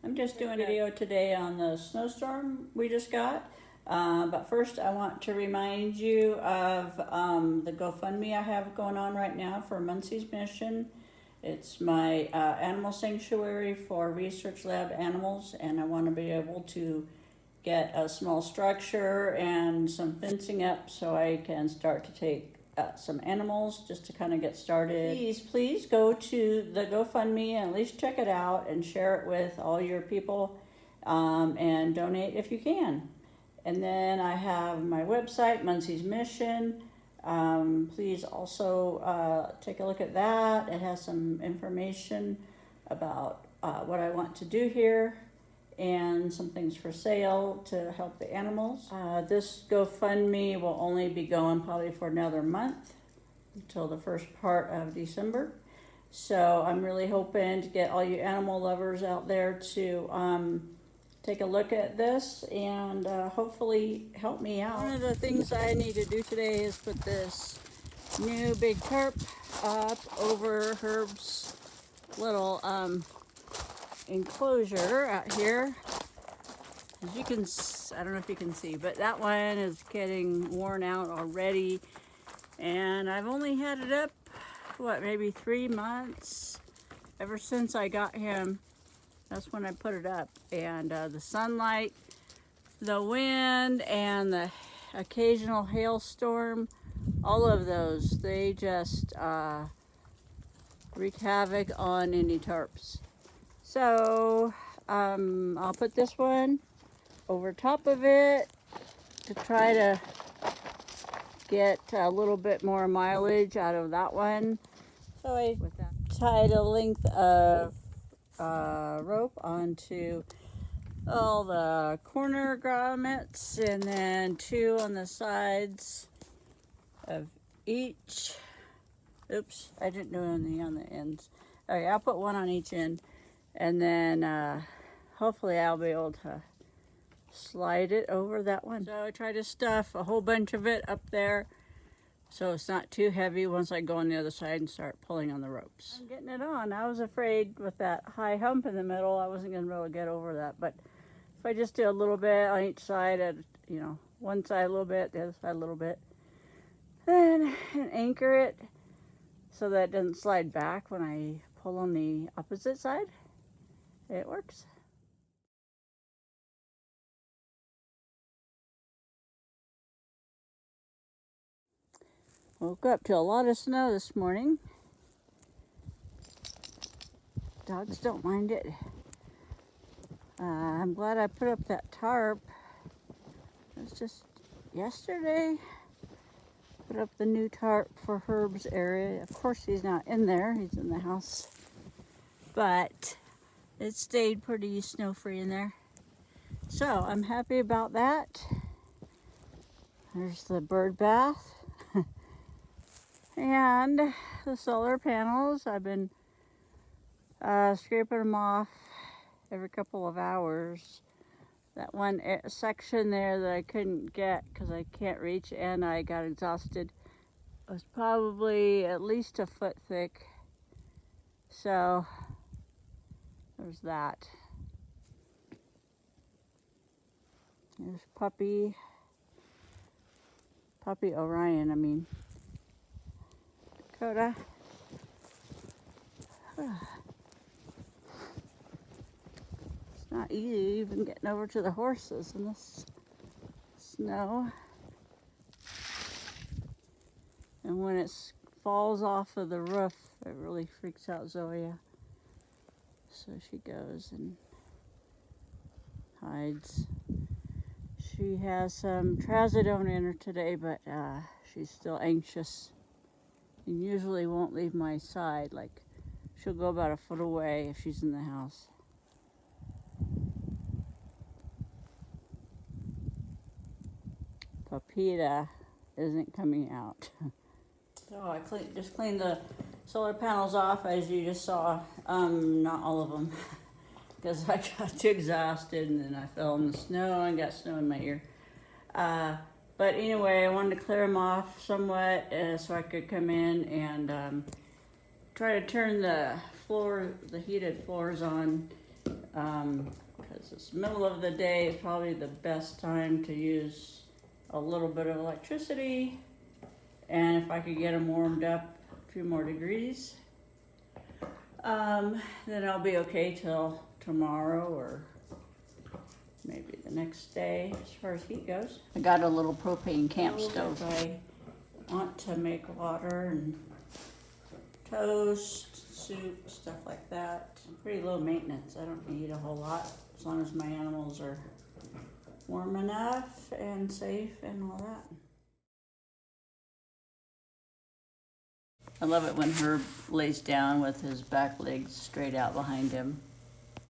I'm just doing a video today on the snowstorm we just got. But first I want to remind you of the GoFundMe I have going on right now for Muncie's Mission. It's my animal sanctuary for research lab animals, and I want to be able to get a small structure and some fencing up so I can start to take some animals just to kind of get started. Please go to the GoFundMe and at least check it out and share it with all your people, and donate if you can. And then I have my website, Muncie's Mission. Please also take a look at that. It has some information about what I want to do here and some things for sale to help the animals. This GoFundMe will only be going probably for another month until the first part of December. So I'm really hoping to get all you animal lovers out there to take a look at this and hopefully help me out. One of the things I need to do today is put this new big tarp up over Herb's little enclosure out here. As you can, I don't know if you can see, but that one is getting worn out already, and I've only had it up, what, maybe 3 months ever since I got him. That's when I put it up, and the sunlight, the wind, and the occasional hailstorm, all of those, they just wreak havoc on any tarps. So I'll put this one over top of it to try to get a little bit more mileage out of that one. So I tied a length of rope onto all the corner grommets and then 2 on the sides of each. Oops, I didn't do any on the ends. Okay, I'll put 1 on each end, and then hopefully I'll be able to slide it over that one. So I try to stuff a whole bunch of it up there so it's not too heavy once I go on the other side and start pulling on the ropes. I'm getting it on. I was afraid with that high hump in the middle I wasn't going to be able to get over that, but if I just do a little bit on each side, you know, one side a little bit, the other side a little bit, and anchor it so that it doesn't slide back when I pull on the opposite side, it works. Woke up to a lot of snow this morning. Dogs don't mind it. I'm glad I put up that tarp. It was just yesterday. Put up the new tarp for Herb's area. Of course he's not in there, he's in the house. But it stayed pretty snow-free in there. So I'm happy about that. There's the bird bath. And the solar panels, I've been scraping them off every couple of hours. That one section there that I couldn't get because I can't reach and I got exhausted was probably at least a foot thick. So there's that. There's Puppy Orion, I mean. Dakota. It's not easy even getting over to the horses in this snow. And when it falls off of the roof, it really freaks out Zoya. So she goes and hides. She has some trazodone in her today, but she's still anxious and usually won't leave my side. Like, she'll go about a foot away if she's in the house. Papita isn't coming out. So I just cleaned the solar panels off, as you just saw. Not all of them, because I got too exhausted and then I fell in the snow and got snow in my ear. But anyway, I wanted to clear them off somewhat so I could come in and try to turn the heated floors on because it's middle of the day is probably the best time to use a little bit of electricity. And if I could get them warmed up a few more degrees, then I'll be okay till tomorrow or maybe the next day as far as heat goes. I got a little propane camp stove. I want to make water and toast, soup, stuff like that. Pretty low maintenance. I don't need a whole lot as long as my animals are warm enough and safe and all that. I love it when Herb lays down with his back legs straight out behind him.